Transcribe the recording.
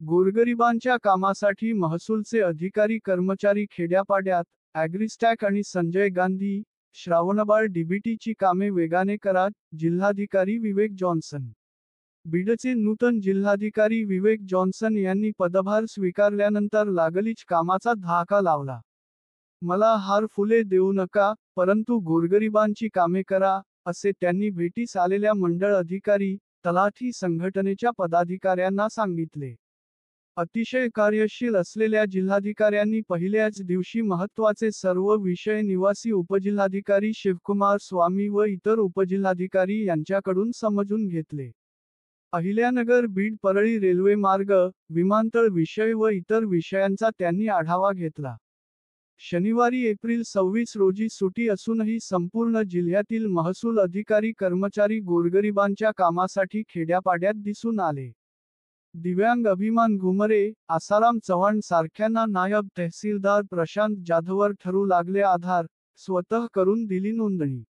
गोरगरिबांच्या कामासाठी महसूलचे अधिकारी कर्मचारी खेड्यापाड्यात ॲग्रिस्टॅक आणि संजय गांधी, श्रावणबाळ डीबीटीची कामे वेगाने करा, जिल्हाधिकारी विवेक जॉन्सन. बीडचे नूतन जिल्हाधिकारी विवेक जॉन्सन यांनी पदभार स्वीकारल्यानंतर लागलीच कामाचा धाका लावला. मला हार फुले देऊ नका, परंतु गोरगरिबांची कामे करा, असे त्यांनी भेटीस आलेल्या मंडळ अधिकारी, तलाठी संघटनेच्या पदाधिकाऱ्यांना सांगितले. अतिशय कार्यशील असलेल्या जिल्हाधिकाऱ्यांनी पहिल्याच दिवशी महत्त्वाचे सर्व विषय निवासी उपजिल्हाधिकारी शिवकुमार स्वामी व इतर उपजिल्हाधिकारी यांच्याकडून समजून घेतले. अहिल्यानगर बीड परळी रेल्वे मार्ग, विमानतळ विषय व इतर विषयांचा त्यांनी आढावा घेतला. शनिवारी एप्रिल 26 रोजी सुटी असूनही संपूर्ण जिल्ह्यातील महसूल अधिकारी कर्मचारी गोरगरिबांच्या कामासाठी खेड्यापाड्यात दिसून आले. दिव्यांग अभिमान घुमरे, आसाराम चव्हाण सारख्यांना नायब तहसीलदार प्रशांत जाधवर ठरू लागले आधार, स्वतः करून दिली नोंदणी.